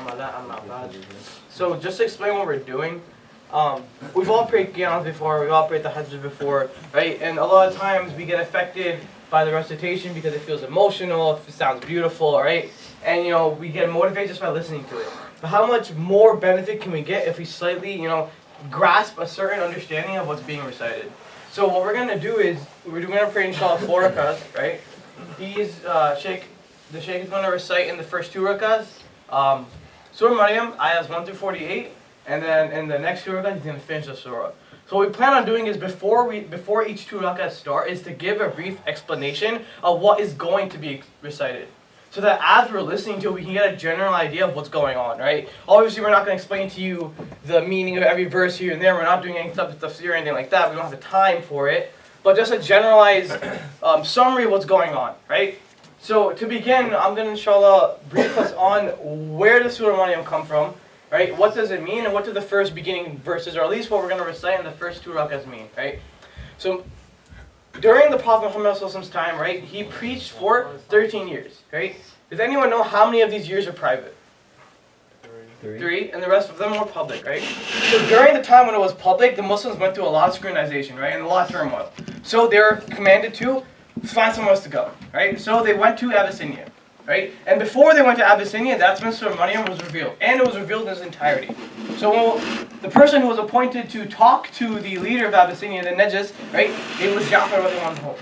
Amala Amma Ba'd. So just to explain what we're doing, we've all prayed Qiyaam before, we've all prayed the Hajj before, right? And a lot of times we get affected by the recitation because it feels emotional, it sounds beautiful, right? And we get motivated just by listening to it. But how much more benefit can we get if we slightly, grasp a certain understanding of what's being recited? So what we're going to do is, we're going to pray inshallah 4 rakahs, right? The Shaykh is going to recite in the first 2 rakahs, Surah Maryam, ayahs 1 through 48, and then in the next 2 rakahs, he's going to finish the surah. So what we plan on doing is before each 2 rakahs start, is to give a brief explanation of what is going to be recited. So that as we're listening to it, we can get a general idea of what's going on, right? Obviously, we're not going to explain to you the meaning of every verse here and there. We're not doing any tafsir or anything like that. We don't have the time for it. But just a generalized summary of what's going on, right? So to begin, I'm going to, inshallah, brief us on where does Surah Maryam come from, right? What does it mean, and what do the first beginning verses, or at least what we're going to recite in the first 2 rakahs mean, right? So during the Prophet Muhammad's time, right, he preached for 13 years, right? Does anyone know how many of these years are private? 3, and the rest of them were public, right? So during the time when it was public, the Muslims went through a lot of scrutinization, right, and a lot of turmoil. So they were commanded to find somewhere else to go, right? So they went to Abyssinia, right? And before they went to Abyssinia, that's when Surah Maryam was revealed, and it was revealed in its entirety. So the person who was appointed to talk to the leader of Abyssinia, the Najas, right, it was Ja'far radiallahu anhu.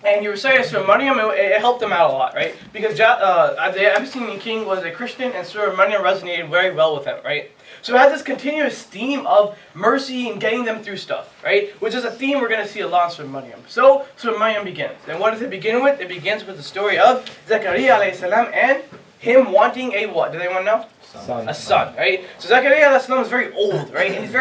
And you recited Surah Maryam, it helped them out a lot, right? Because the Abyssinian king was a Christian, and Surah Maryam resonated very well with him, right? So it has this continuous theme of mercy and getting them through stuff, right? Which is a theme we're going to see a lot in Surah Maryam. So Surah Maryam begins. And what does it begin with? It begins with the story of Zakaria alayhi salam and him wanting a what? Do anyone know? A son, right? So Zakaria alayhi salam is very old, right? And he's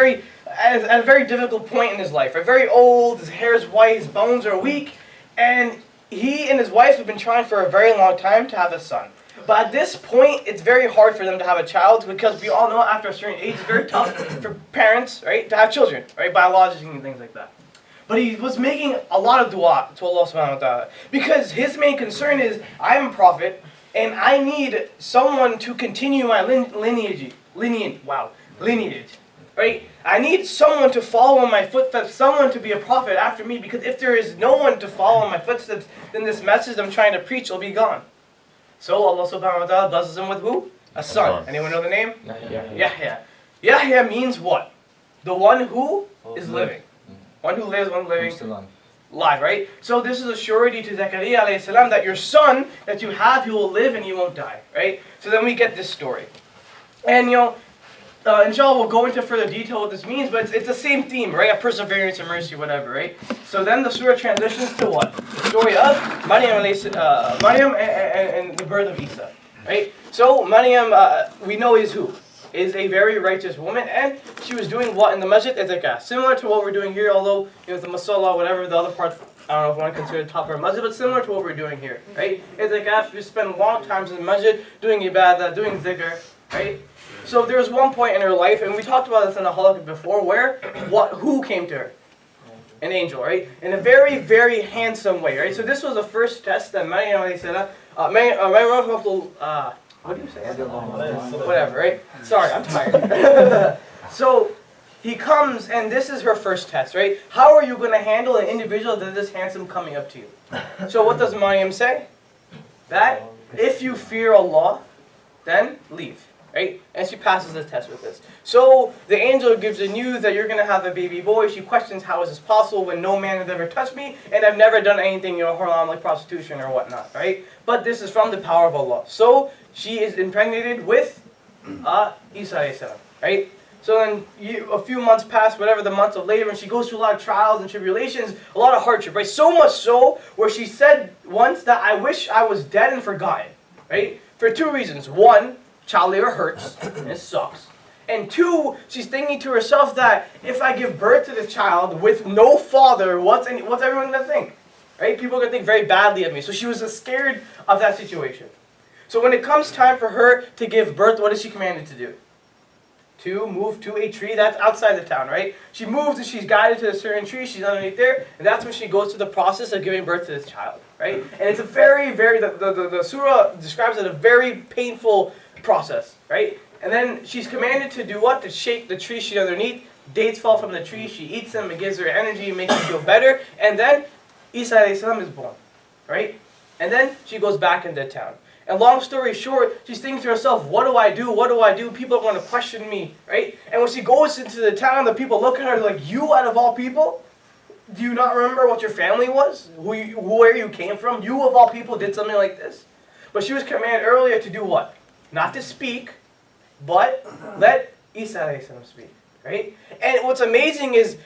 at a very difficult point in his life, right? Very old, his hair is white, his bones are weak. And he and his wife have been trying for a very long time to have a son. But at this point, it's very hard for them to have a child because we all know after a certain age, it's very tough for parents, right, to have children, right, biologically and things like that. But he was making a lot of dua to Allah subhanahu wa ta'ala because his main concern is, I'm a prophet and I need someone to continue my lineage. Right? I need someone to follow in my footsteps, someone to be a prophet after me, because if there is no one to follow in my footsteps, then this message I'm trying to preach will be gone. So Allah subhanahu wa ta'ala blesses him with who? A son. Anyone know the name? Yahya. Yahya means what? The one who is living. One who lives, one living. Live, right? So this is a surety to Zakaria alayhi salam that your son that you have, he will live and he won't die, right? So then we get this story. And inshallah, we'll go into further detail what this means, but it's the same theme, right? A perseverance and mercy, whatever, right? So then the surah transitions to what? The story of Maryam and the birth of Isa, right? So Maryam, we know is who? Is a very righteous woman, and she was doing what in the masjid? Itikaf. Similar to what we're doing here, although the masala, whatever, the other parts, I don't know if you want to consider the top of masjid, but similar to what we're doing here, right? Itikaf, we spend long times in the masjid doing ibadah, doing dhikr, right? So there was one point in her life, and we talked about this in a halaqah before, where who came to her? An angel, right? In a very, very handsome way, right? So this was the first test that Maryam what do you say? Whatever, right? Sorry, I'm tired. So he comes, and this is her first test, right? How are you going to handle an individual that is this handsome coming up to you? So what does Maryam say? That if you fear Allah, then leave. Right? And she passes the test with this. So the angel gives the news that you're going to have a baby boy. She questions how is this possible when no man has ever touched me and I've never done anything, haram like prostitution or whatnot, right? But this is from the power of Allah. So she is impregnated with Isa alayhi salam, right? So then a few months pass, whatever the months of labor, and she goes through a lot of trials and tribulations, a lot of hardship, right? So much so where she said once that I wish I was dead and forgotten, right? For 2 reasons. One, child labor hurts, and it sucks. And 2, she's thinking to herself that if I give birth to this child with no father, what's everyone going to think? Right? People are going to think very badly of me. So she was scared of that situation. So when it comes time for her to give birth, what is she commanded to do? To move to a tree that's outside the town, right? She moves and she's guided to a certain tree, she's underneath there, and that's when she goes through the process of giving birth to this child, right? And it's a very, very, the surah describes it a very painful process, right? And then she's commanded to do what? To shake the tree she's underneath. Dates fall from the tree, she eats them, it gives her energy, makes her feel better, and then Isa alayhi salam is born, right? And then she goes back into town. And long story short, she's thinking to herself, what do I do? What do I do? People are going to question me, right? And when she goes into the town, the people look at her like, you out of all people? Do you not remember what your family was? Where you came from? You of all people did something like this? But she was commanded earlier to do what? Not to speak, but let Isa alayhi salam speak, right? And what's amazing is,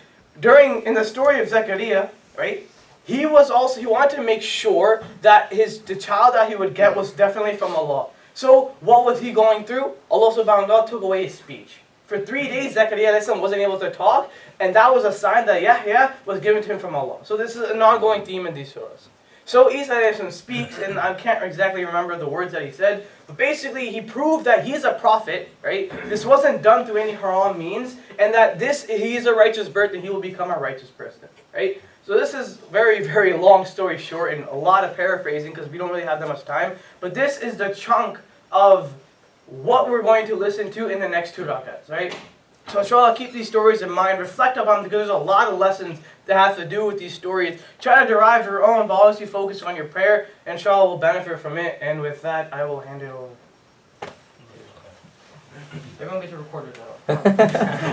in the story of Zechariah, right? He wanted to make sure that the child that he would get was definitely from Allah. So what was he going through? Allah subhanahu wa ta'ala took away his speech. For 3 days, Zechariah wasn't able to talk, and that was a sign that Yahya was given to him from Allah. So this is an ongoing theme in these surahs. So Isa speaks, and I can't exactly remember the words that he said, but basically he proved that he is a prophet, right? This wasn't done through any haram means, and that he is a righteous birth and he will become a righteous person, right? So this is very, very long story short and a lot of paraphrasing because we don't really have that much time. But this is the chunk of what we're going to listen to in the next 2 rakats, right? So inshallah, keep these stories in mind, reflect upon them because there's a lot of lessons that have to do with these stories. Try to derive your own, but obviously focus on your prayer, and inshallah will benefit from it. And with that, I will hand it over. Everyone get your recorders out.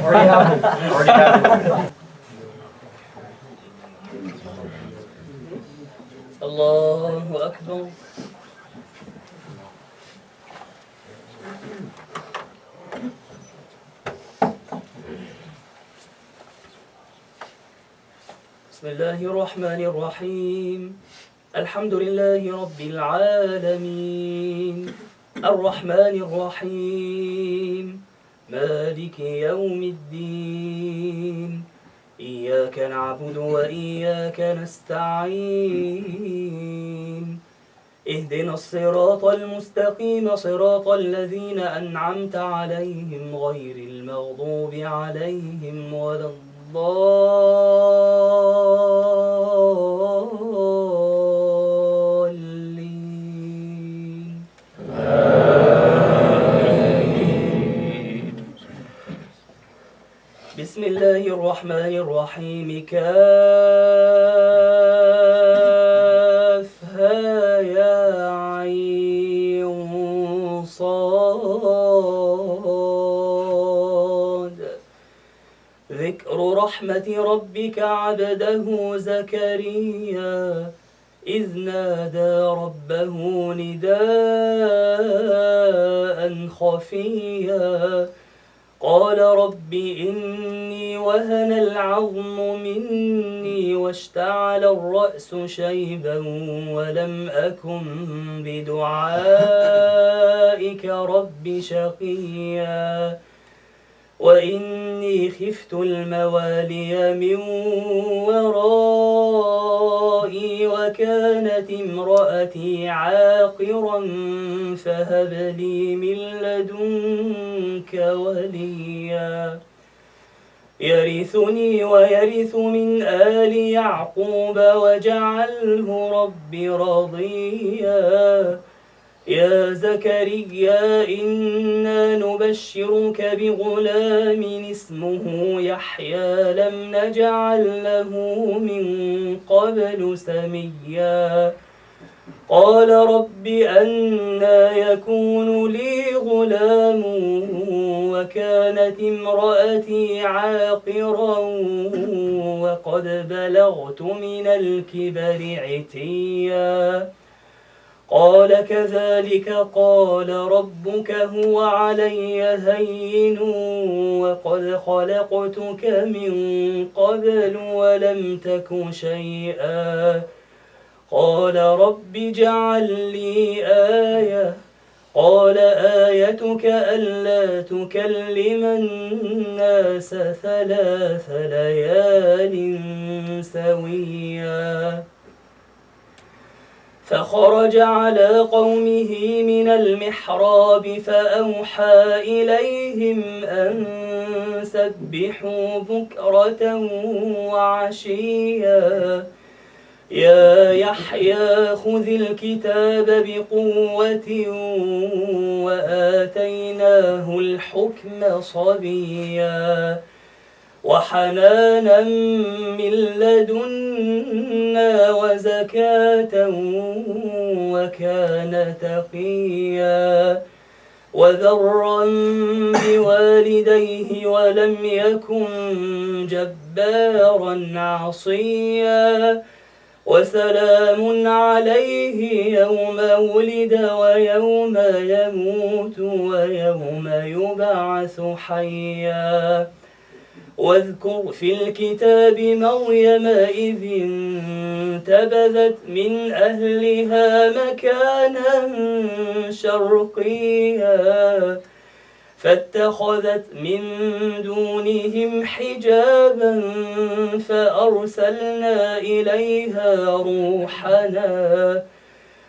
Already have it. Allahu Akbar. بسم الله الرحمن الرحيم الحمد لله رب العالمين الرحمن الرحيم مالك يوم الدين إياك نعبد وإياك نستعين اهدنا الصراط المستقيم صراط الذين أنعمت عليهم غير المغضوب عليهم ولا الضالين بسم الله الرحمن الرحيم كافها يا عين صاد ذكر رحمة ربك عبده زكريا إذ نادى ربه نداء خفيا قال رب إني وهن العظم مني واشتعل الرأس شيبا ولم أكن بدعائك رب شقيا وإني خفت الموالي من ورائي وكانت امرأتي عاقرا فهب لي من لدنك وليا يرثني ويرث من آل يعقوب واجعله رب رضيا يا زكريا إنا نبشرك بغلام اسمه يحيى لم نجعل له من قبل سميا قال رب أنى يكون لي غلام وكانت امرأتي عاقرا وقد بلغت من الكبر عتيا قال كذلك قال ربك هو علي هين وقد خلقتك من قبل ولم تك شيئا قال رب اجعل لي آية قال آيتك ألا تكلم الناس 3 ليال سويا فخرج على قومه من المحراب فأوحى إليهم أن سبحوا بكرة وعشيا يا يحيى خذ الكتاب بقوة وآتيناه الحكم صبيا وحنانا من لدنا وزكاة وكان تقيا وذرا بوالديه ولم يكن جبارا عصيا وسلام عليه يوم ولد ويوم يموت ويوم يبعث حيا واذكر في الكتاب مريم إذ انتبذت من أهلها مكانا شرقيا فاتخذت من دونهم حجابا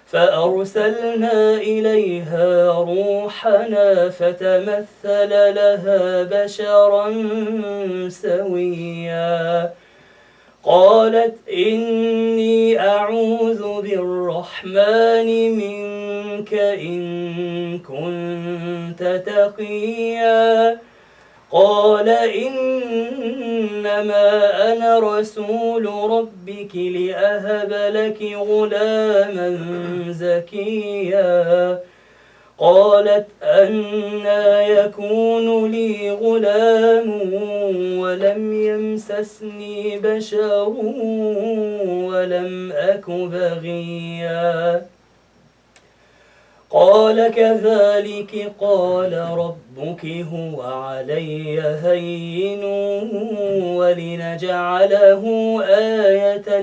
فأرسلنا إليها روحنا فتمثل لها بشرا سويا قالت إني أعوذ بالرحمن منك إن كنت تقيا قال إنما أنا رسول ربك لأهب لك غلاما زكيا قالت أنى يكون لي غلام ولم يمسسني بشر ولم أك بغيا قال كذلك قال ربك هو علي هين ولنجعله آية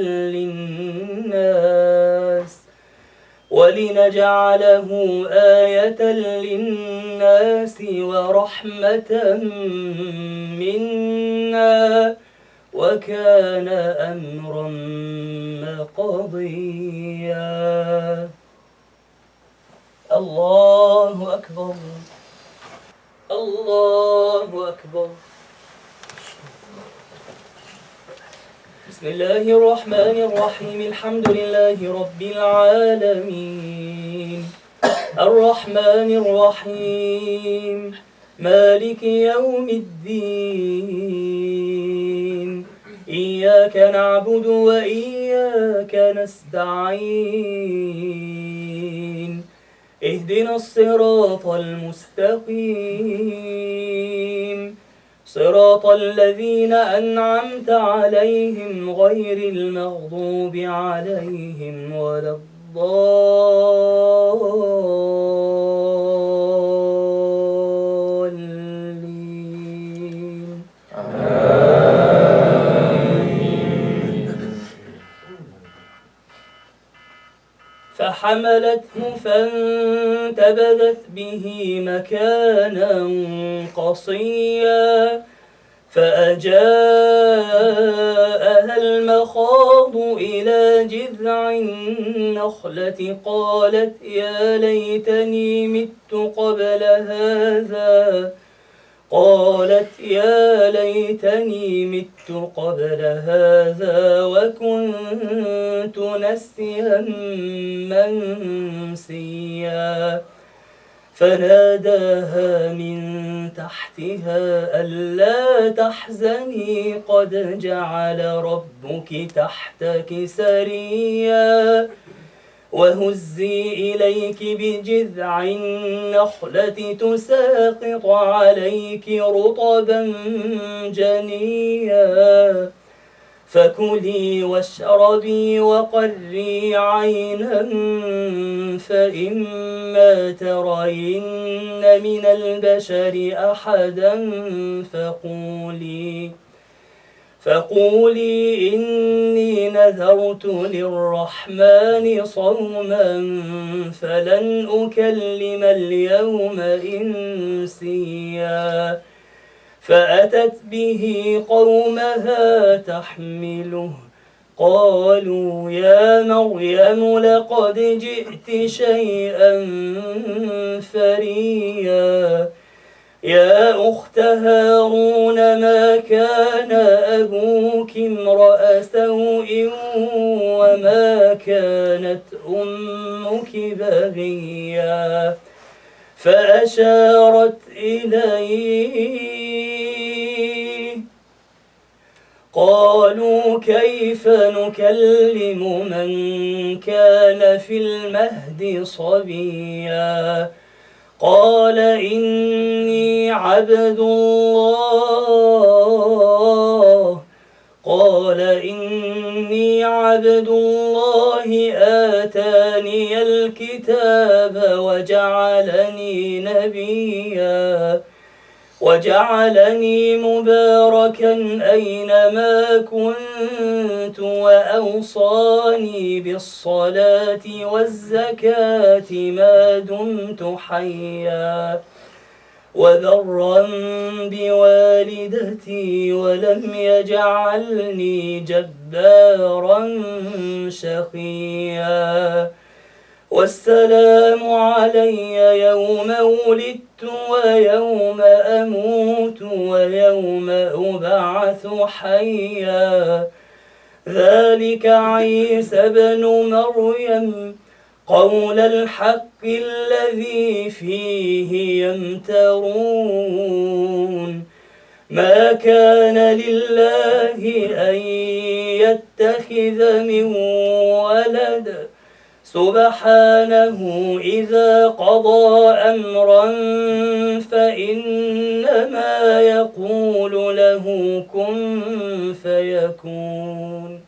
للناس ورحمة منا وكان أمرا مقضيا الله أكبر الله أكبر بسم الله الرحمن الرحيم الحمد لله رب العالمين الرحمن الرحيم مالك يوم الدين إياك نعبد وإياك نستعين اهدنا الصراط المستقيم صراط الذين أنعمت عليهم غير المغضوب عليهم ولا الضالين فحملته فانتبذت به مكانا قصيا فأجاءها المخاض إلى جذع النخلة قالت يا ليتني مت قبل هذا وكنت نسيا منسيا فناداها من تحتها ألا تحزني قد جعل ربك تحتك سريا وهزي إليك بجذع النخلة تساقط عليك رطبا جنيا فكلي واشربي وقري عينا فإما ترين من البشر أحدا فقولي إني نذرت للرحمن صوما فلن أكلم اليوم إنسيا فأتت به قومها تحمله قالوا يا مريم لقد جئت شيئا فريا يا أخت هارون ما كان أبوك امرأ سوء وما كانت أمك بغيا فأشارت إليه قالوا كيف نكلم من كان في المهد صبيا قال إني عبد الله آتاني الكتاب وجعلني نبيا وجعلني مباركا أينما كنت وأوصاني بالصلاة والزكاة ما دمت حيا وبرا بوالدتي ولم يجعلني جبارا شقيا والسلام علي يوم ولدت ويوم أموت ويوم أبعث حيا ذلك عيسى بن مريم قول الحق الذي فيه يمترون ما كان لله أن يتخذ من ولد سبحانه إذا قضى أمرا فإنما يقول له كن فيكون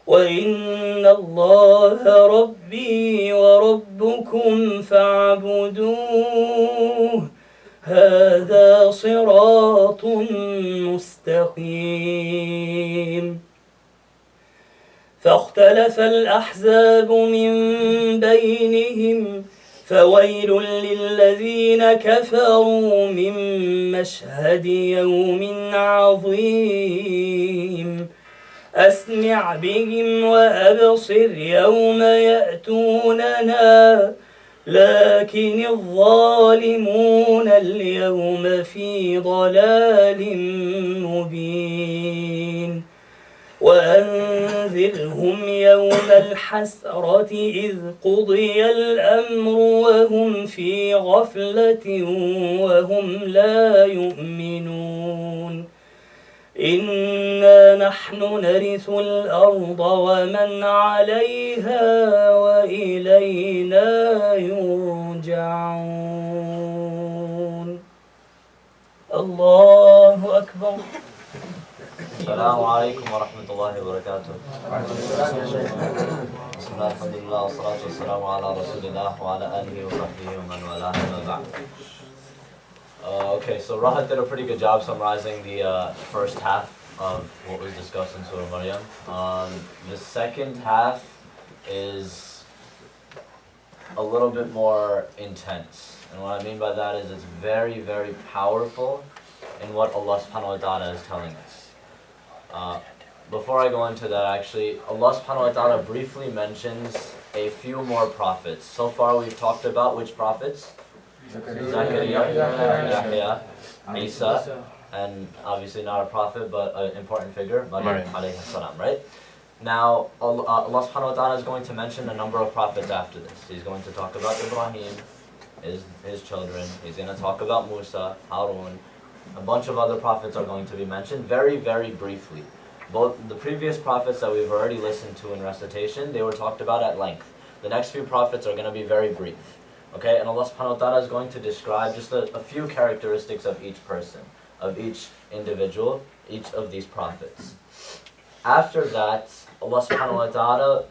وإن الله ربي وربكم فاعبدوه هذا صراط مستقيم فاختلف الأحزاب من بينهم فويل للذين كفروا من مشهد يوم عظيم أسمع بهم وأبصر يوم يأتوننا لكن الظالمون اليوم في ضلال مبين وأنذرهم يوم الحسرة إذ قضي الأمر وهم في غفلة وهم لا يؤمنون إنا نحن نرث الأرض ومن عليها وإلينا يرجعون الله أكبر. السلام عليكم ورحمة الله وبركاته. بسم الله الحمد لله والصلاة والسلام على رسول الله وعلى آله وصحبه ومن والاه أما بعد. Okay, so Rahat did a pretty good job summarizing the first half of what was discussed in Surah Maryam. The second half is a little bit more intense. And what I mean by that is it's very, very powerful in what Allah subhanahu wa ta'ala is telling us. Before I go into that, actually, Allah subhanahu wa ta'ala briefly mentions a few more prophets. So far we've talked about which prophets? Zakaria, Yahya, Isa, and obviously not a prophet but an important figure, Maryam alayhi salam, right? Now, Allah subhanahu wa ta'ala is going to mention a number of prophets after this. He's going to talk about Ibrahim, his children. He's going to talk about Musa, Harun. A bunch of other prophets are going to be mentioned very, very briefly. Both the previous prophets that we've already listened to in recitation, they were talked about at length. The next few prophets are going to be very brief. Okay, and Allah subhanahu wa ta'ala is going to describe just a few characteristics of each person, of each individual, each of these prophets. After that, Allah subhanahu wa ta'ala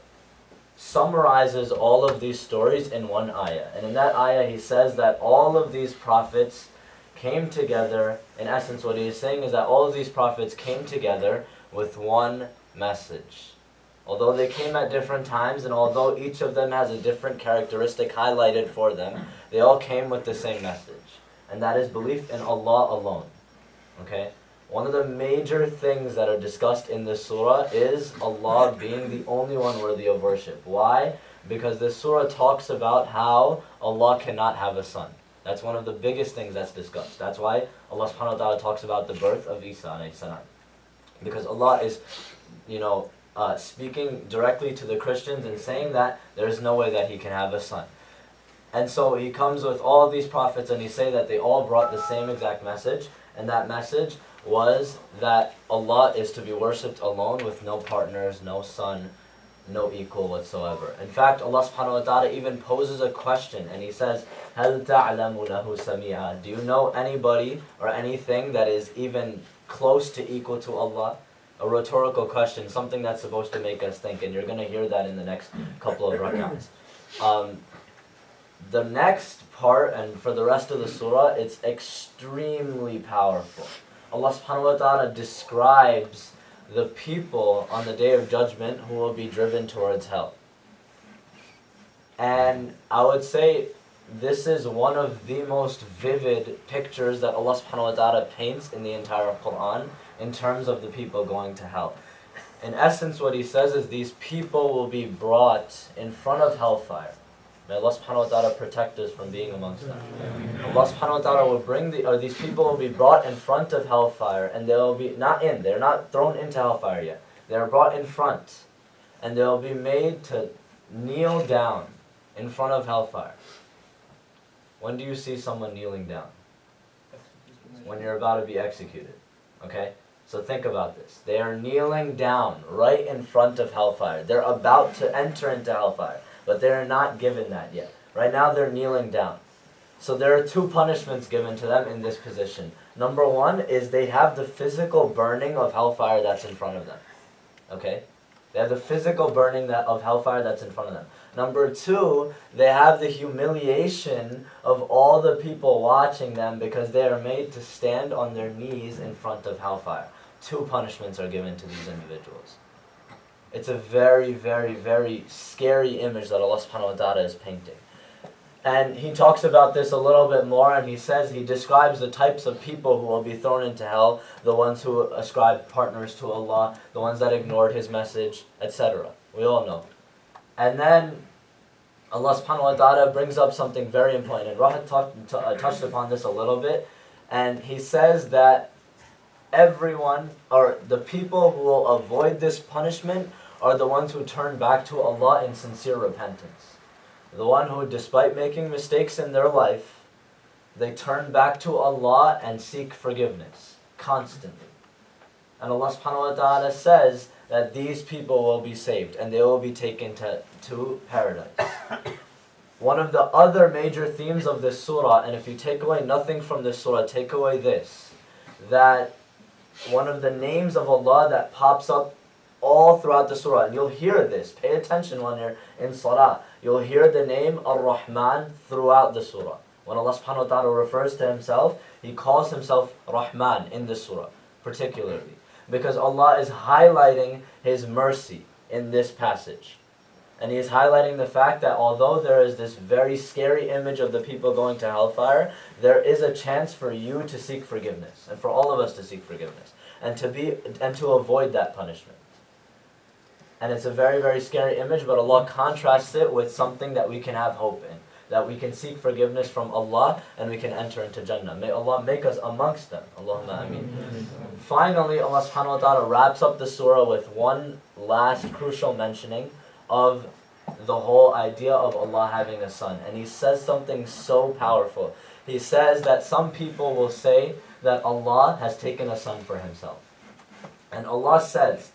summarizes all of these stories in one ayah. And in that ayah, He says that all of these prophets came together. In essence, what He is saying is that all of these prophets came together with one message. Although they came at different times, and although each of them has a different characteristic highlighted for them, they all came with the same message. And that is belief in Allah alone. Okay? One of the major things that are discussed in this surah is Allah being the only one worthy of worship. Why? Because this surah talks about how Allah cannot have a son. That's one of the biggest things that's discussed. That's why Allah subhanahu wa ta'ala talks about the birth of Isa alayhi salam. Because Allah is, speaking directly to the Christians and saying that there is no way that He can have a son. And so He comes with all these prophets and He say that they all brought the same exact message, and that message was that Allah is to be worshipped alone with no partners, no son, no equal whatsoever. In fact, Allah subhanahu wa ta'ala even poses a question and He says, هَلْ تَعْلَمُ لَهُ سَمِيعًا? Do you know anybody or anything that is even close to equal to Allah? A rhetorical question, something that's supposed to make us think, and you're going to hear that in the next couple of rak'ahs. The next part, and for the rest of the surah, it's extremely powerful. Allah subhanahu wa ta'ala describes the people on the Day of Judgment who will be driven towards hell. And I would say this is one of the most vivid pictures that Allah subhanahu wa ta'ala paints in the entire Quran in terms of the people going to hell. In essence, what He says is these people will be brought in front of hellfire. May Allah subhanahu wa ta'ala protect us from being amongst them. Allah subhanahu wa ta'ala will these people will be brought in front of hellfire, and they'll be they're not thrown into hellfire yet. They're brought in front, and they'll be made to kneel down in front of hellfire. When do you see someone kneeling down? When you're about to be executed. Okay? So think about this. They are kneeling down right in front of hellfire. They're about to enter into hellfire, but they're not given that yet. Right now they're kneeling down. So there are two punishments given to them in this position. Number one is they have the physical burning of hellfire that's in front of them. Okay? They have the physical burning of hellfire that's in front of them. Number two, they have the humiliation of all the people watching them because they are made to stand on their knees in front of hellfire. Two punishments are given to these individuals. It's a very, very, very scary image that Allah subhanahu wa ta'ala is painting. And He talks about this a little bit more, and He describes the types of people who will be thrown into hell, the ones who ascribe partners to Allah, the ones that ignored His message, etc. We all know. And then Allah subhanahu wa ta'ala brings up something very important, and Rahat touched upon this a little bit, and he says that everyone, or the people who will avoid this punishment, are the ones who turn back to Allah in sincere repentance. The one who, despite making mistakes in their life, they turn back to Allah and seek forgiveness constantly. And Allah subhanahu wa ta'ala says that these people will be saved and they will be taken to paradise. One of the other major themes of this surah, and if you take away nothing from this surah, take away this, that one of the names of Allah that pops up all throughout the surah, and you'll hear this, pay attention when you're in salah, you'll hear the name Ar-Rahman throughout the surah. When Allah subhanahu wa ta'ala refers to Himself, He calls Himself Rahman in this surah, particularly. Because Allah is highlighting His mercy in this passage. And He is highlighting the fact that although there is this very scary image of the people going to hellfire, there is a chance for you to seek forgiveness, and for all of us to seek forgiveness, and to avoid that punishment. And it's a very, very scary image, but Allah contrasts it with something that we can have hope in, that we can seek forgiveness from Allah and we can enter into Jannah. May Allah make us amongst them. Allahumma ameen. Finally, Allah subhanahu wa ta'ala wraps up the surah with one last crucial mentioning of the whole idea of Allah having a son. And He says something so powerful. He says that some people will say that Allah has taken a son for Himself. And Allah says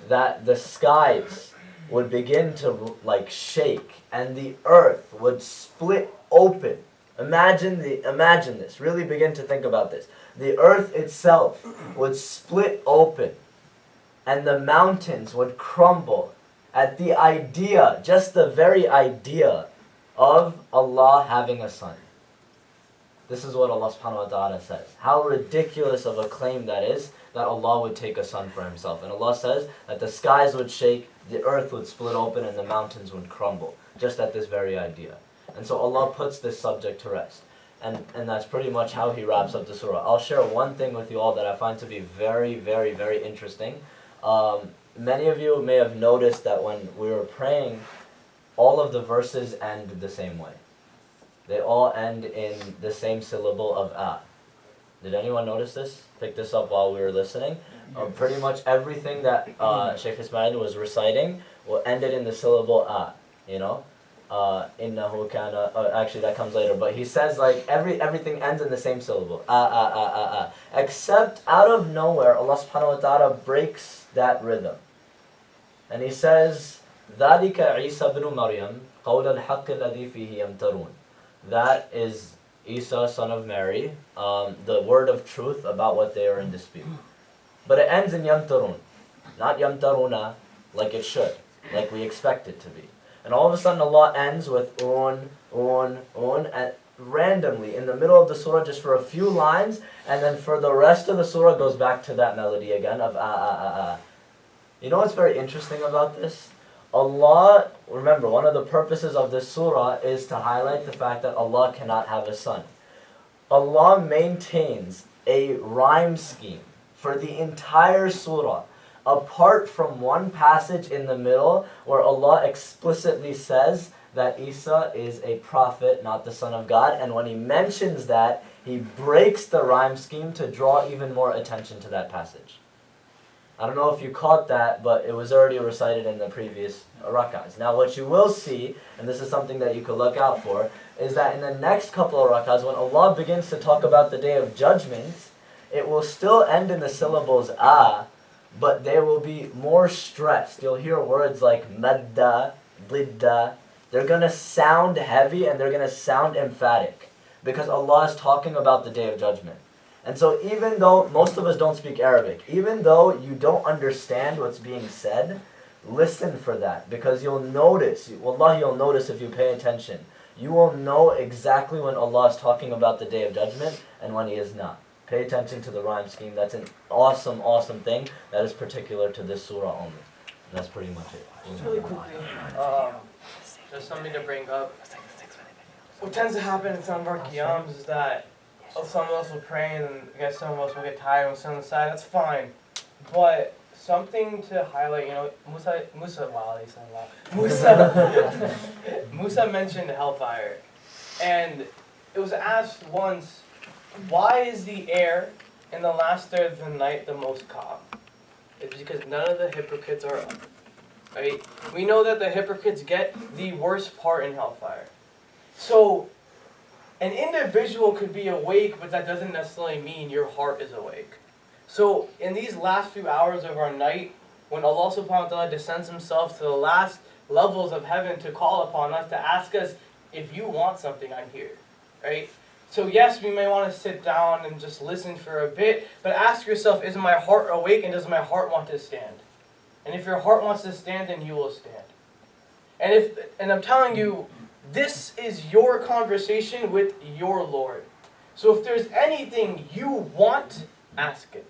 that the skies would begin to shake and the earth would split open. Imagine this. Really begin to think about this. The earth itself would split open and the mountains would crumble at the idea, just the very idea of Allah having a son. This is what Allah subhanahu wa ta'ala says. How ridiculous of a claim that is, that Allah would take a son for Himself. And Allah says that the skies would shake, the earth would split open, and the mountains would crumble, just at this very idea. And so Allah puts this subject to rest. And that's pretty much how He wraps up the surah. I'll share one thing with you all that I find to be very, very, very interesting. Many of you may have noticed that when we were praying, all of the verses end the same way. they all end in the same syllable of a. Did anyone notice this? Pick this up while we were listening. Pretty much everything that Shaykh Ismail was reciting ended in the syllable a. You know, innahu kana. Actually, that comes later. But he says like everything ends in the same syllable. A. Except out of nowhere, Allah Subhanahu wa Taala breaks that rhythm, and He says, ذَلِكَ عِيسَى بْنُ مَرْيَمَ قَوْلَ الْحَقِّ الَّذِي فِيهِ يَمْتَرُونَ. That is Isa, son of Mary, the word of truth about what they are in dispute. But it ends in yamtarun, not yamtaruna, like it should, like we expect it to be. And all of a sudden Allah ends with un, and randomly in the middle of the surah just for a few lines, and then for the rest of the surah goes back to that melody again of a. You know what's very interesting about this? Allah, remember, one of the purposes of this surah is to highlight the fact that Allah cannot have a son. Allah maintains a rhyme scheme for the entire surah, apart from one passage in the middle where Allah explicitly says that Isa is a prophet, not the son of God, and when He mentions that, He breaks the rhyme scheme to draw even more attention to that passage. I don't know if you caught that, but it was already recited in the previous rak'ahs. Now what you will see, and this is something that you could look out for, is that in the next couple of rak'ahs, when Allah begins to talk about the Day of Judgment, it will still end in the syllables a, but they will be more stressed. You'll hear words like madda, lidda. They're going to sound heavy and they're going to sound emphatic, because Allah is talking about the Day of Judgment. And so even though most of us don't speak Arabic, even though you don't understand what's being said, listen for that, because you'll notice, wallahi you'll notice if you pay attention. You will know exactly when Allah is talking about the Day of Judgment and when He is not. Pay attention to the rhyme scheme. That's an awesome, awesome thing that is particular to this surah only. And that's pretty much it. Just really quickly, just something to bring up. What tends to happen in some of our Qiyaams is that some of us will pray and I guess some of us will get tired and sit on the side. That's fine. But something to highlight, you know, Musa mentioned hellfire. And it was asked once, why is the air in the last third of the night the most calm? It's because none of the hypocrites are up. Right? We know that the hypocrites get the worst part in hellfire. So an individual could be awake, but that doesn't necessarily mean your heart is awake. So in these last few hours of our night, when Allah subhanahu wa ta'ala descends Himself to the last levels of heaven to call upon us, to ask us, if you want something, I'm here. Right? So yes, we may want to sit down and just listen for a bit, but ask yourself, is my heart awake and does my heart want to stand? And if your heart wants to stand, then you will stand. And I'm telling you, this is your conversation with your Lord. So if there's anything you want, ask it.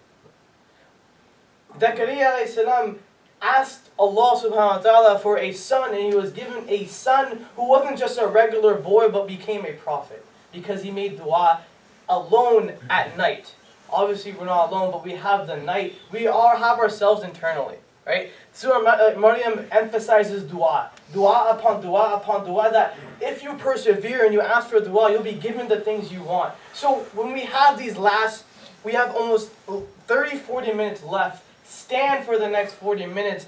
Zakaria alayhi salam asked Allah subhanahu wa ta'ala for a son, and he was given a son who wasn't just a regular boy but became a prophet, because he made dua alone at night. Obviously we're not alone, but we have the night. We all have ourselves internally. Right? Surah Maryam emphasizes dua. Dua upon dua upon dua, that if you persevere and you ask for dua, you'll be given the things you want. So when we have we have almost 30, 40 minutes left. Stand for the next 40 minutes.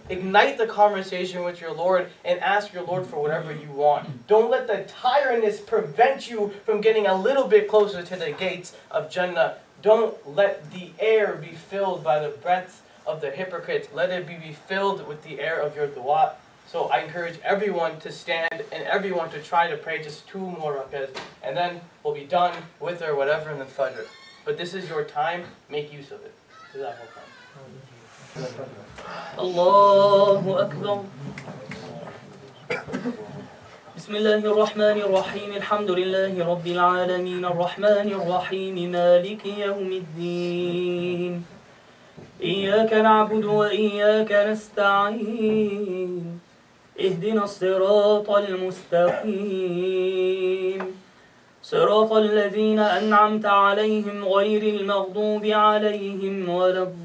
Ignite the conversation with your Lord and ask your Lord for whatever you want. Don't let the tiredness prevent you from getting a little bit closer to the gates of Jannah. Don't let the air be filled by the breaths of the hypocrites. Let it be filled with the air of your dua. So I encourage everyone to stand and everyone to try to pray just 2 more rakahs, and then we'll be done with or whatever in the Fajr. But this is your time, make use of it. Allahu Akbar. بسم الله الرحمن الرحيم الحمد لله رب العالمين الرحمن الرحيم مالك يوم الدين إياك نعبد وإياك نستعين اهدنا الصراط المستقيم صراط الذين أنعمت عليهم غير المغضوب عليهم ولا الضالين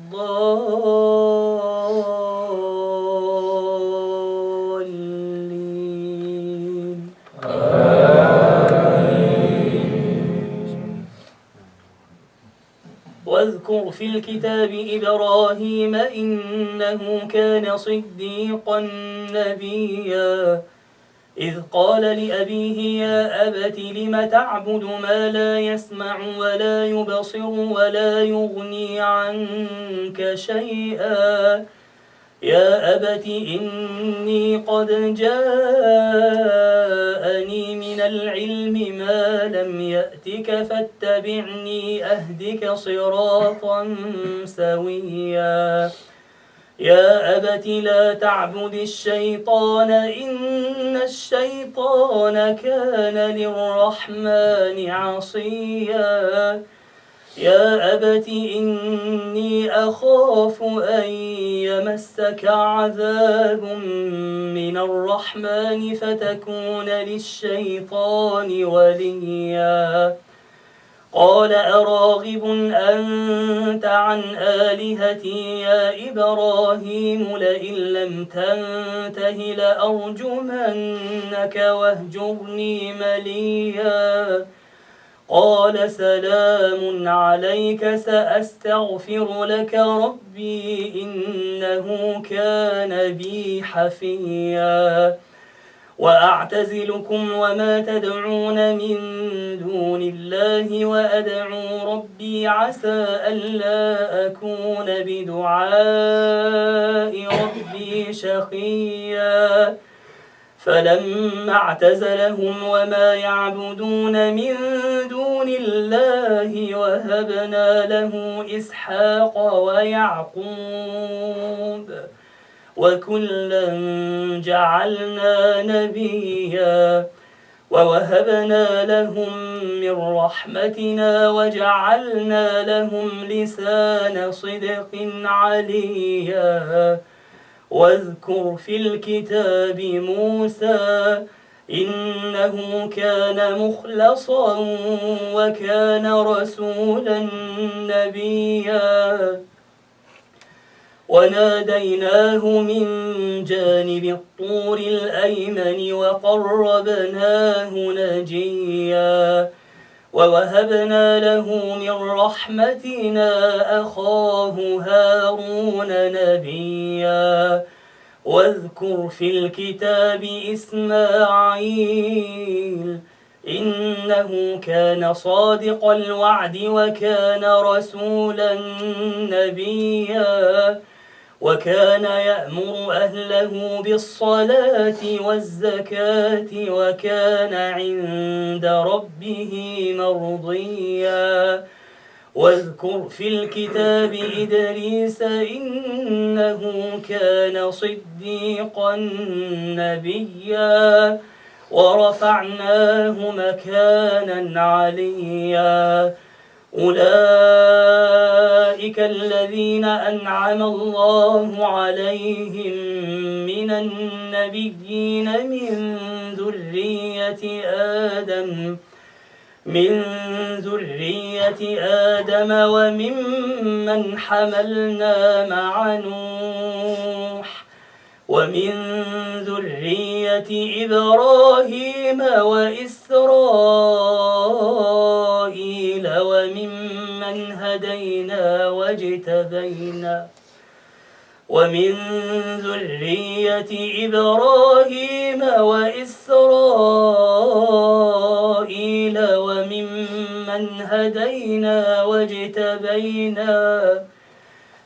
في الكتاب إبراهيم إنه كان صديقا نبيا إذ قال لأبيه يا أبت لم تعبد ما لا يسمع ولا يبصر ولا يغني عنك شيئا يا أبت إني قد جاءني من العلم ما لم يأتك فاتبعني أهدك صراطا سويا يا أبت لا تعبد الشيطان إن الشيطان كان للرحمن عصيا يا أبت إني أخاف أن يمسك عذاب من الرحمن فتكون للشيطان وليا قال أراغب أنت عن آلهتي يا إبراهيم لئن لم تنته لأرجمنك واهجرني مليا قال سلام عليك سأستغفر لك ربي إنه كان بي حفيا وأعتزلكم وما تدعون من دون الله وأدعو ربي عسى ألا أكون بدعاء ربي شقيا فلما اعتزلهم وما يعبدون من دون الله وهبنا له إسحاق ويعقوب وكلا جعلنا نبيا ووهبنا لهم من رحمتنا وجعلنا لهم لسان صدق عليا واذكر في الكتاب موسى إنه كان مخلصا وكان رسولا نبيا وناديناه من جانب الطور الأيمن وقربناه نجيا ووهبنا له من رحمتنا أخاه هارون نبيا واذكر في الكتاب إسماعيل إنه كان صادق الوعد وكان رسولا نبيا وكان يأمر أهله بالصلاة والزكاة وكان عند ربه مرضيا واذكر في الكتاب إدريس إنه كان صديقا نبيا ورفعناه مكانا عليا أولئك الذين أنعم الله عليهم من النبيين من ذرية آدم وممن حملنا مع نوح ومن ذرية إبراهيم وإسرائيل وممن هدينا واجتبينا ومن ذرية إبراهيم وإسرائيل وممن هدينا واجتبينا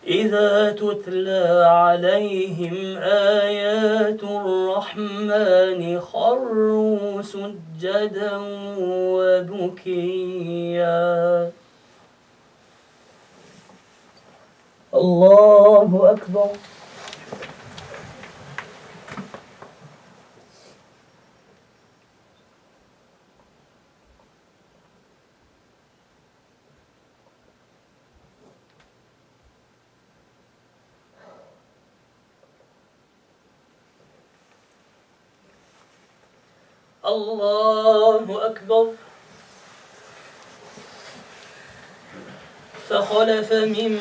إذا تتلى عليهم آيات الرحمن خروا سجدا وبكيا الله أكبر. الله أكبر. فخلف من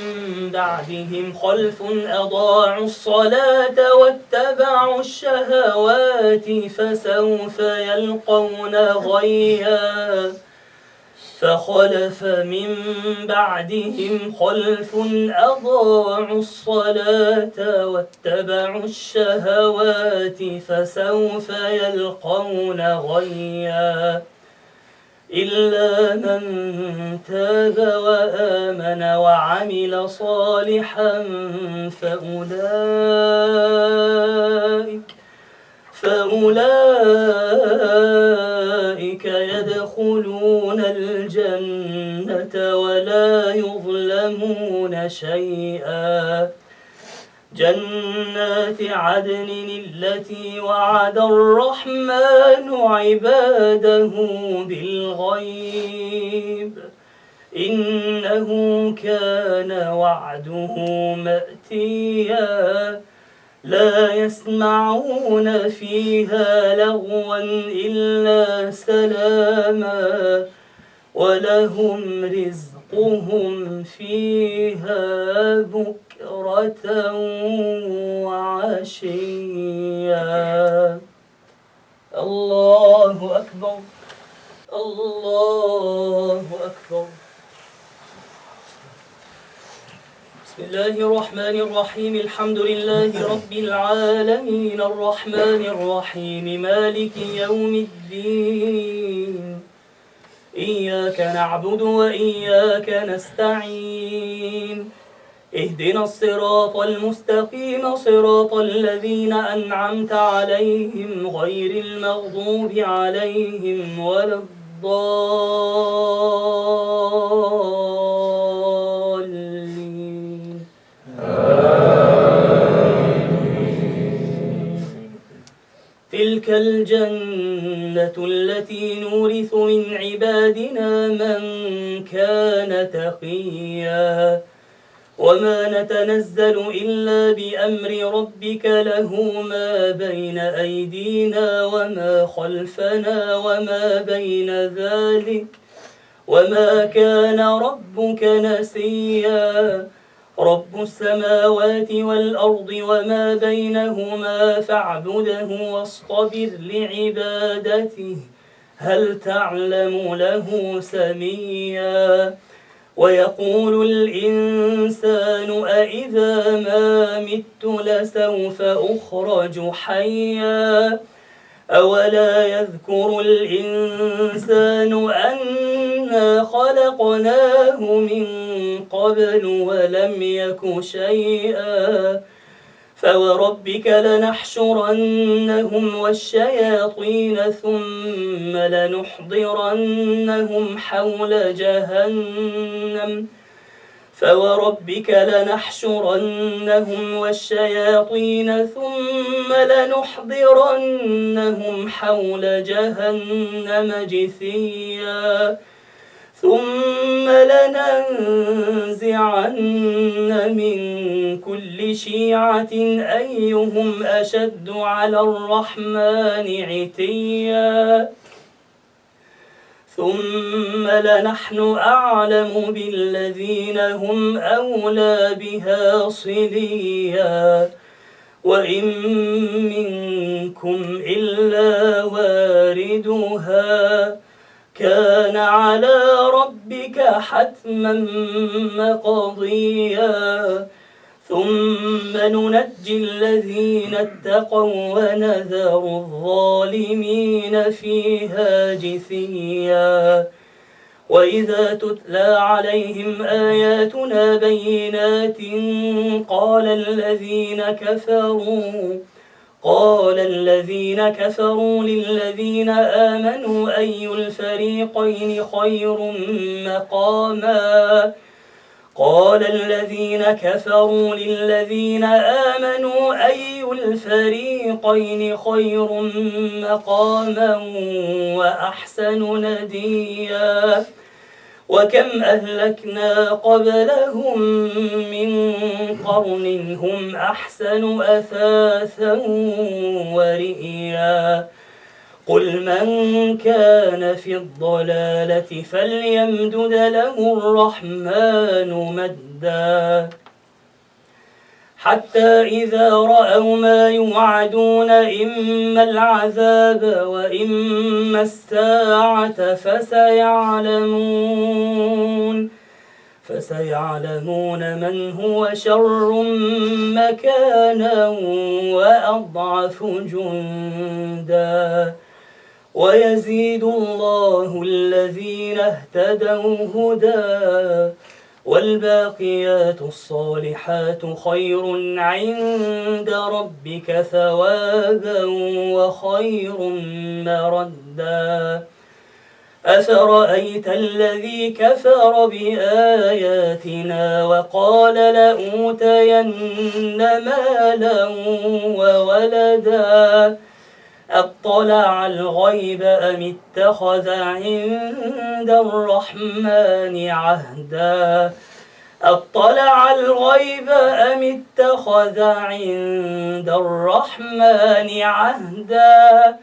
بعدهم خلف أضاعوا الصلاة واتبعوا الشهوات فسوف يلقون غيا فخلف من بعدهم خلف أضاعوا الصلاة واتبعوا الشهوات فسوف يلقون غيا إلا من تاب وآمن وعمل صالحا فأولئك يدخلون الجنة ولا يظلمون شيئا جنات عدن التي وعد الرحمن عباده بالغيب إنه كان وعده مأتيا لا يسمعون فيها لغوا إلا سلاما ولهم رزقهم فيها بكرة وعشيا الله أكبر الله أكبر بسم الله الرحمن الرحيم الحمد لله رب العالمين الرحمن الرحيم مالك يوم الدين إياك نعبد وإياك نستعين اهدنا الصراط المستقيم صراط الذين أنعمت عليهم غير المغضوب عليهم ولا الضالين تلك الجنة التي نورث من عبادنا من كان تقيا وما نتنزل إلا بأمر ربك له ما بين أيدينا وما خلفنا وما بين ذلك وما كان ربك نسيا رب السماوات والأرض وما بينهما فاعبده واصطبر لعبادته هل تعلم له سميا ويقول الإنسان أإذا ما مت لسوف أخرج حيا أولا يذكر الإنسان أنا خلقناه من قبل ولم يك شيئا فوربك لنحشرنهم والشياطين ثم لنحضرنهم حول جهنم فوربك لنحشرنهم والشياطين ثم لنحضرنهم حول جهنم جثيا ثم لننزعن من كل شيعة أيهم أشد على الرحمن عتيا ثم لنحن أعلم بالذين هم أولى بها صليا وإن منكم إلا واردها كان على ربك حتما مقضيا ثم ننجي الذين اتقوا ونذر الظالمين فيها جثيا وإذا تتلى عليهم آياتنا بينات قال الذين كفروا للذين آمنوا أي الفريقين خير مقاما قال الذين كفروا للذين آمنوا أي الفريقين خير مقاما وأحسن نديا وكم أهلكنا قبلهم من قرن هم أحسن أثاثا ورئيا قل من كان في الضلالة فليمدد له الرحمن مدا حتى إذا رأوا ما يوعدون إما العذاب وإما الساعة فسيعلمون من هو شر مكانا وأضعف جندا ويزيد الله الذين اهتدوا هدى والباقيات الصالحات خير عند ربك ثوابا وخير مردا أفرأيت الذي كفر بآياتنا وقال لأوتين مالا وولدا أطلع الغيب أم اتخذ عند الرحمن عهدا أطلع الغيب أم اتخذ عند الرحمن عهدا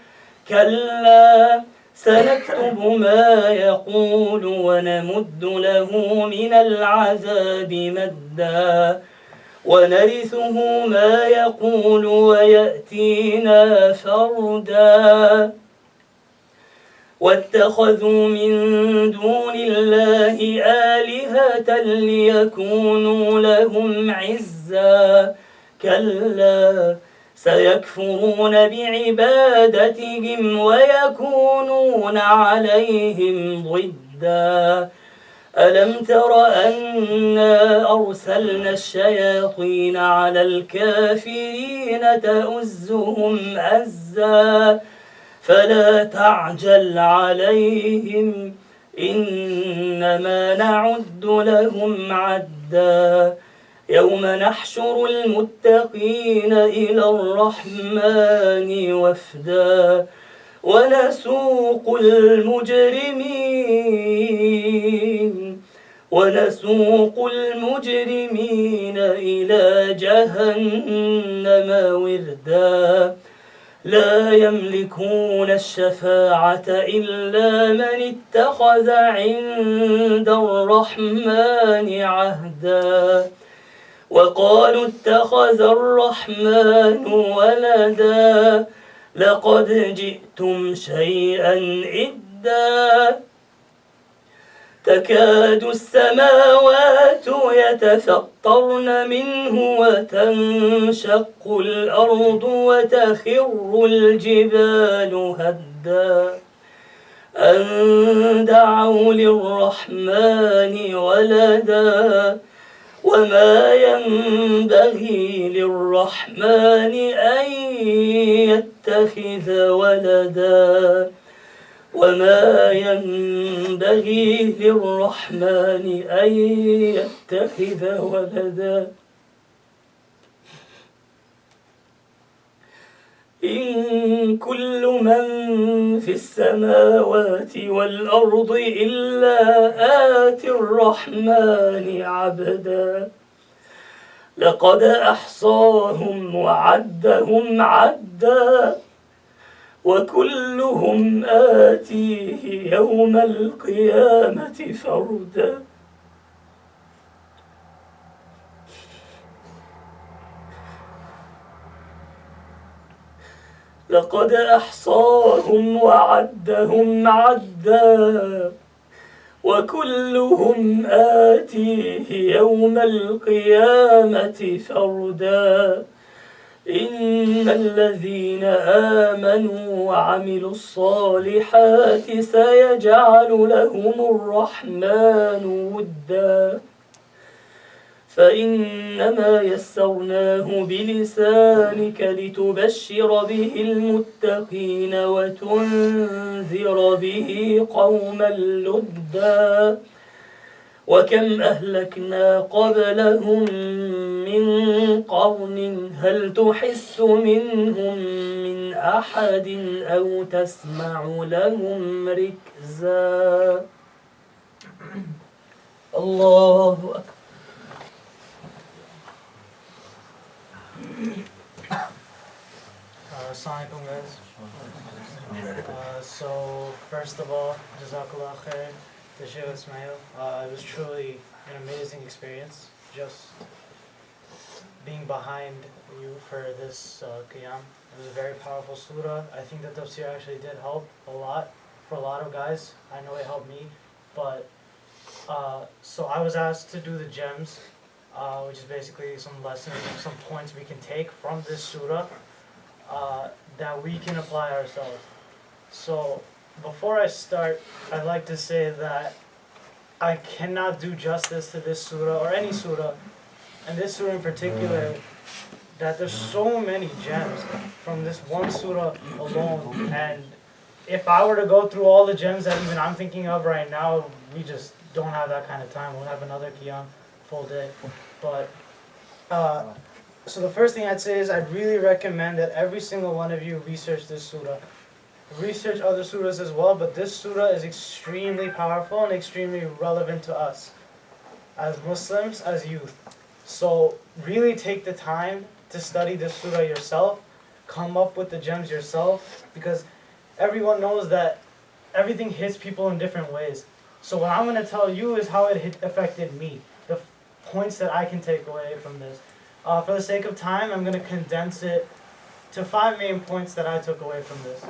كلا سنكتب ما يقول ونمد له من العذاب مدا ونرثه ما يقول ويأتينا فردا واتخذوا من دون الله آلهة ليكونوا لهم عزا كلا سيكفرون بعبادتهم ويكونون عليهم ضدا ألم تر أنا أرسلنا الشياطين على الكافرين تؤزهم أزا فلا تعجل عليهم إنما نعد لهم عدا يوم نحشر المتقين إلى الرحمن وفدا ونسوق المجرمين إلى جهنم وردا لا يملكون الشفاعة إلا من اتخذ عند الرحمن عهدا وقالوا اتخذ الرحمن ولدا لقد جئتم شيئا إدا تكاد السماوات يتفطرن منه وتنشق الأرض وتخر الجبال هدا أن دعوا للرحمن ولدا وما ينبغي للرحمن أن يتخذ ولدا وما ينبغي للرحمن أن يتخذ ولدا إن كل من في السماوات والأرض إلا آتي الرحمن عبدا لقد أحصاهم وعدهم عدا وكلهم آتيه يوم القيامة فردا لقد أحصاهم وعدهم عدا وكلهم آتيه يوم القيامة فردا إن الذين آمنوا وعملوا الصالحات سيجعل لهم الرحمن ودا فإنما يسرناه بلسانك لتبشر به المتقين وتنذر به قوما لدا وكم أهلكنا قبلهم من قرن هل تحس منهم من أحد أو تسمع لهم ركزا الله أكبر. Assalamualaikum guys. So first of all, Jazakallah khair to Sheikh Ismail. It was truly an amazing experience. Just being behind you for this Qiyam. It was a very powerful surah. I think that tafsir actually did help a lot for a lot of guys. I know it helped me, but so I was asked to do the gems, which is basically some lessons, some points we can take from this surah that we can apply ourselves. So before I start, I'd like to say that I cannot do justice to this surah or any surah, and this surah in particular, that there's so many gems from this one surah alone. And if I were to go through all the gems that even I'm thinking of right now, we just don't have that kind of time. We'll have another Qiyam full day. But so the first thing I'd say is I'd really recommend that every single one of you research this surah. Research other surahs as well, but this surah is extremely powerful and extremely relevant to us as Muslims, as youth. So really take the time to study this surah yourself, come up with the gems yourself, because everyone knows that everything hits people in different ways. So what I'm going to tell you is how it affected me, the points that I can take away from this. For the sake of time, I'm going to condense it to 5 main points that I took away from this.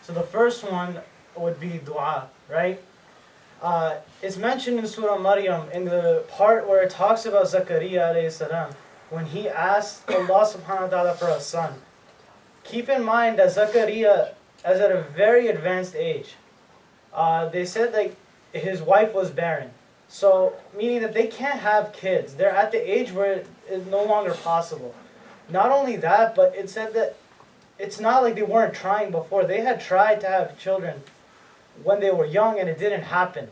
So the first one would be dua, right? It's mentioned in Surah Maryam in the part where it talks about Zakaria alayhi salam, when he asked Allah subhanahu wa ta'ala for a son. Keep in mind that Zakaria is at a very advanced age. They said that his wife was barren. So, meaning that they can't have kids. They're at the age where it's no longer possible. Not only that, but it said that it's not like they weren't trying before. They had tried to have children when they were young and it didn't happen.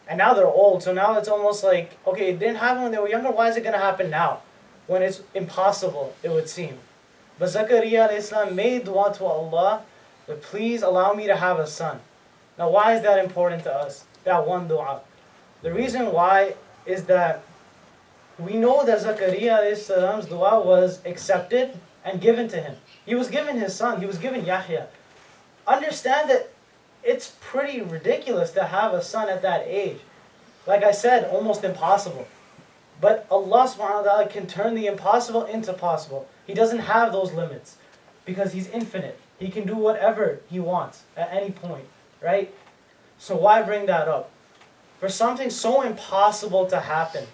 And now they're old, so now it's almost like, okay, it didn't happen when they were younger, why is it going to happen now? When it's impossible, it would seem. But Zakaria alayhi salam made dua to Allah, but please allow me to have a son. Now why is that important to us? That one dua. The reason why is that we know that Zakaria alayhi salam's dua was accepted and given to him. He was given his son, he was given Yahya. Understand that it's pretty ridiculous to have a son at that age. Like I said, almost impossible. But Allah subhanahu wa ta'ala can turn the impossible into possible. He doesn't have those limits because He's infinite. He can do whatever He wants at any point, right? So why bring that up? For something so impossible to happen,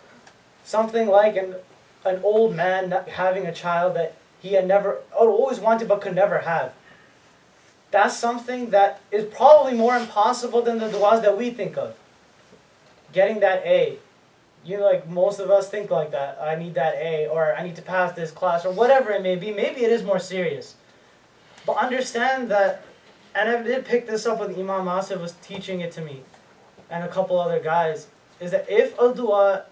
something like an old man having a child that he had never, or always wanted but could never have. That's something that is probably more impossible than the du'as that we think of. Getting that A. You know, like most of us think like that. I need that A, or I need to pass this class, or whatever it may be. Maybe it is more serious. But understand that, and I did pick this up when Imam Asif was teaching it to me, and a couple other guys, is that if a dua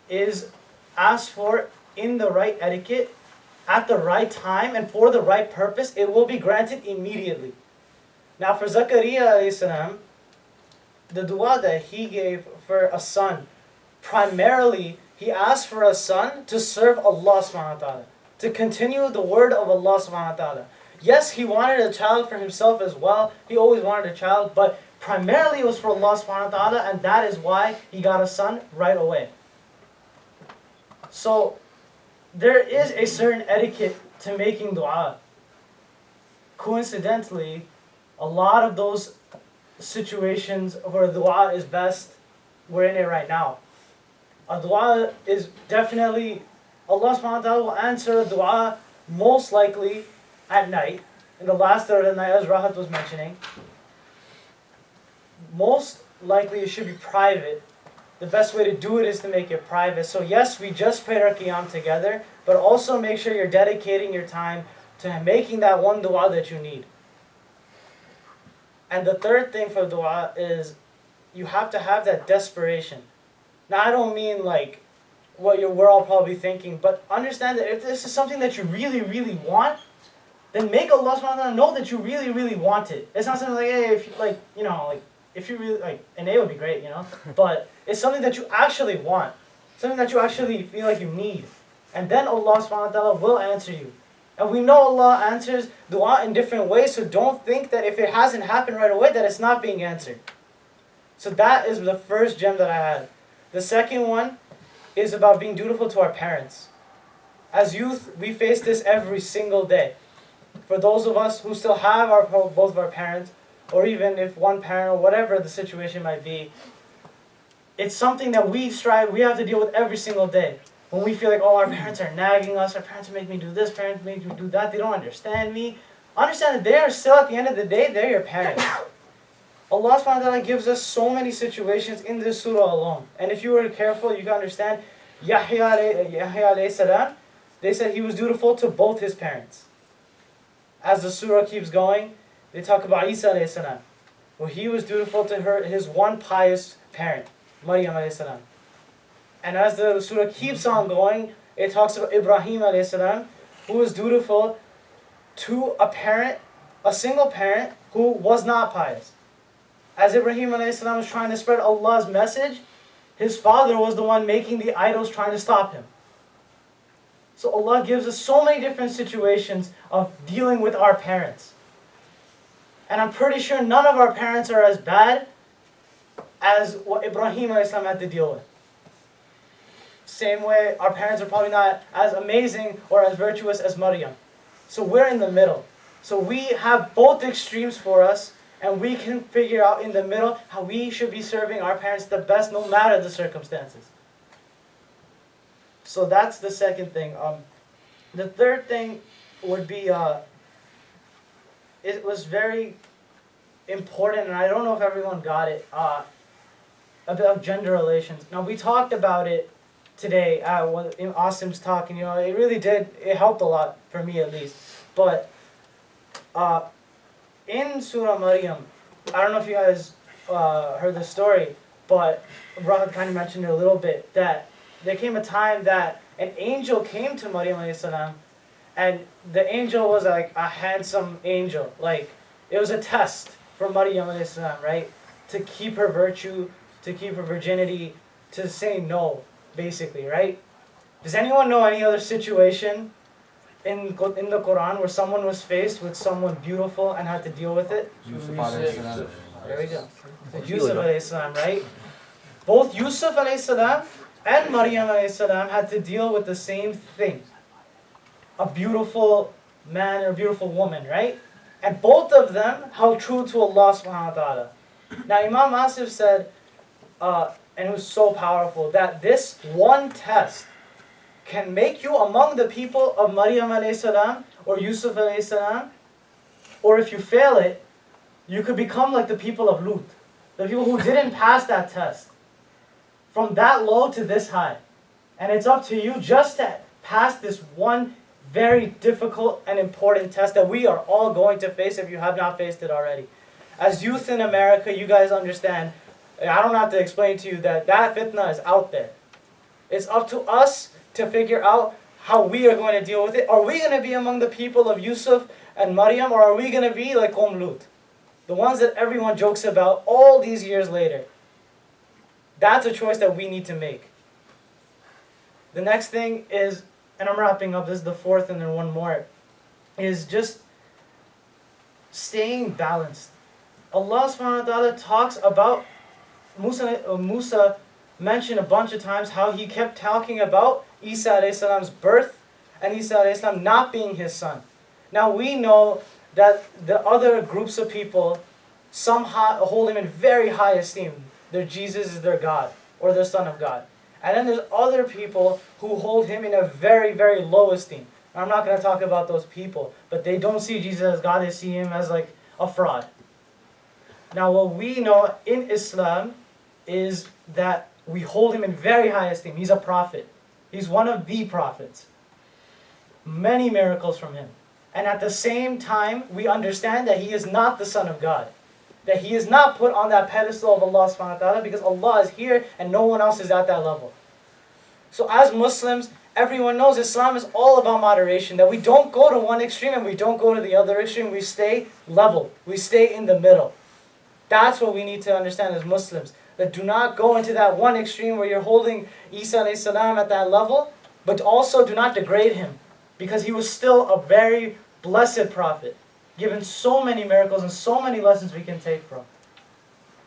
is asked for in the right etiquette, at the right time and for the right purpose, it will be granted immediately. Now for Zakaria alayhi salam, the dua that he gave for a son, primarily he asked for a son to serve Allah subhanahu wa ta'ala, to continue the word of Allah subhanahu wa ta'ala. Yes, he wanted a child for himself as well. He always wanted a child, but primarily it was for Allah subhanahu wa ta'ala, and that is why he got a son right away. So there is a certain etiquette to making dua. Coincidentally, a lot of those situations where dua is best, we're in it right now. A dua is definitely, Allah subhanahu wa ta'ala will answer a dua most likely at night, in the last third of the night, as Rahat was mentioning. Most likely it should be private. The best way to do it is to make it private. So yes, we just prayed our Qiyam together, but also make sure you're dedicating your time to making that one dua that you need. And the third thing for dua is you have to have that desperation. Now I don't mean like what we're all probably thinking, but understand that if this is something that you really, really want, then make Allah subhanahu wa ta'ala know that you really, really want it. It's not something like, hey, if you, like, you know, like, if you really, like, an A would be great, you know? But it's something that you actually want. Something that you actually feel like you need. And then Allah subhanahu wa ta'ala will answer you. And we know Allah answers dua in different ways, so don't think that if it hasn't happened right away that it's not being answered. So that is the first gem that I had. The second one is about being dutiful to our parents. As youth, we face this every single day. For those of us who still have both of our parents, or even if one parent, or whatever the situation might be, it's something that we have to deal with every single day. When we feel like, oh, our parents are nagging us, our parents make me do this, parents make me do that, they don't understand me. Understand that they are still, at the end of the day, they're your parents. Allah subhanahu wa ta'ala gives us so many situations in this surah alone. And if you were careful, you can understand, Yahya alayhi salam, they said he was dutiful to both his parents. As the surah keeps going, they talk about Isa alayhi salam, where he was dutiful to his one pious parent, Maryam alayhi salam. And as the surah keeps on going, it talks about Ibrahim alayhi salam, who was dutiful to a single parent who was not pious. As Ibrahim alayhi salam was trying to spread Allah's message, his father was the one making the idols trying to stop him. So Allah gives us so many different situations of dealing with our parents. And I'm pretty sure none of our parents are as bad as what Ibrahim alayhi salam had to deal with. Same way, our parents are probably not as amazing or as virtuous as Maryam. So we're in the middle. So we have both extremes for us, and we can figure out in the middle how we should be serving our parents the best no matter the circumstances. So that's the second thing. The third thing would be, it was very important, and I don't know if everyone got it, about gender relations. Now, we talked about it today in Asim's talk, and it really it helped a lot, for me at least. But in Surah Maryam, I don't know if you guys heard the story, but Rahad kind of mentioned it a little bit, that there came a time that an angel came to Maryam alayhi salam, and the angel was like a handsome angel. Like, it was a test for Maryam alayhi salam, right? To keep her virtue, to keep her virginity, to say no, basically, right? Does anyone know any other situation in the Quran where someone was faced with someone beautiful and had to deal with it? Yusuf alayhi salam. There we go. So Yusuf alayhi salam, right? Both Yusuf alayhi salam and Maryam alayhi salam had to deal with the same thing. A beautiful man or a beautiful woman, right? And both of them held true to Allah subhanahu wa ta'ala. Now Imam Asif said, and it was so powerful, that this one test can make you among the people of Maryam alayhi salam or Yusuf alayhi salam, or if you fail it, you could become like the people of Lut, the people who didn't pass that test. From that low to this high. And it's up to you just to pass this one very difficult and important test that we are all going to face if you have not faced it already. As youth in America, you guys understand, I don't have to explain to you that fitna is out there. It's up to us to figure out how we are going to deal with it. Are we going to be among the people of Yusuf and Maryam, or are we going to be like Lut? The ones that everyone jokes about all these years later. That's a choice that we need to make. The next thing is, and I'm wrapping up, this is the fourth and then one more, is just staying balanced. Allah subhanahu wa ta'ala talks about Musa mentioned a bunch of times how he kept talking about Isa alayhi salam's birth and Isa alayhi salam not being his son. Now we know that the other groups of people, some hold him in very high esteem. Jesus is their God, or their son of God. And then there's other people who hold him in a very, very low esteem. I'm not going to talk about those people, but they don't see Jesus as God, they see him as like a fraud. Now what we know in Islam is that we hold him in very high esteem. He's a prophet. He's one of the prophets. Many miracles from him. And at the same time, we understand that he is not the son of God. That he is not put on that pedestal of Allah subhanahu wa ta'ala, because Allah is here and no one else is at that level. So as Muslims, everyone knows Islam is all about moderation, that we don't go to one extreme and we don't go to the other extreme. We stay level. We stay in the middle. That's what we need to understand as Muslims. That do not go into that one extreme where you're holding Isa alayhi salam at that level, but also do not degrade him, because he was still a very blessed prophet, given so many miracles and so many lessons we can take from.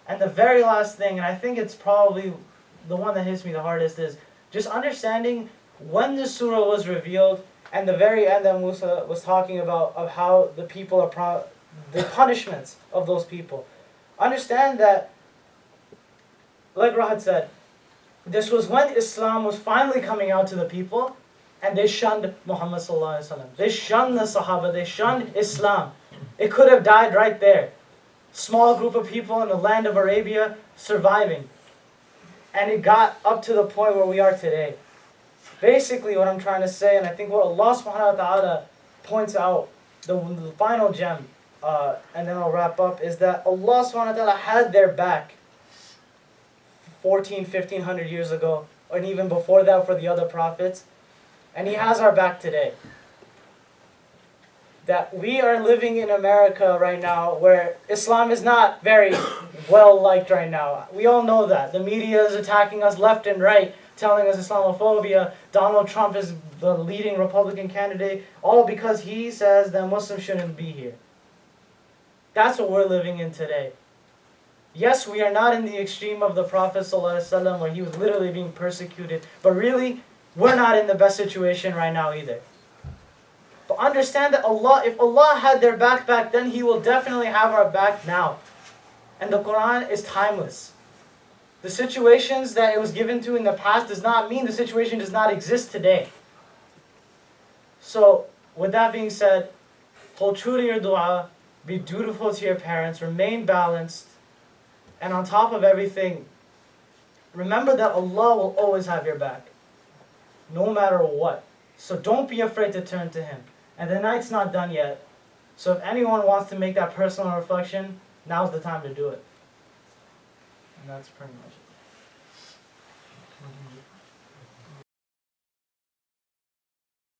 And the very last thing, and I think it's probably the one that hits me the hardest, is just understanding when this surah was revealed, and the very end that Musa was talking about of how the people are the punishments of those people. Understand that, like Rahat said, this was when Islam was finally coming out to the people, and they shunned Muhammad sallallahu alaihi wasallam. They shunned the Sahaba. They shunned Islam. It could have died right there. Small group of people in the land of Arabia surviving, and it got up to the point where we are today. Basically, what I'm trying to say, and I think what Allah subhanahu wa ta'ala points out, the final gem, and then I'll wrap up, is that Allah subhanahu wa ta'ala had their back 1500 years ago, and even before that for the other prophets, and He has our back today. That we are living in America right now where Islam is not very well liked right now. We all know that. The media is attacking us left and right, telling us Islamophobia. Donald Trump is the leading Republican candidate, all because he says that Muslims shouldn't be here. That's what we're living in today. Yes, we are not in the extreme of the Prophet ﷺ where he was literally being persecuted, but really, we're not in the best situation right now either. But understand that if Allah had their back then, He will definitely have our back now. And the Quran is timeless. The situations that it was given to in the past does not mean the situation does not exist today. So, with that being said, hold true to your dua, be dutiful to your parents, remain balanced, and on top of everything, remember that Allah will always have your back, no matter what. So don't be afraid to turn to Him. And the night's not done yet. So if anyone wants to make that personal reflection, now's the time to do it. And that's pretty much it.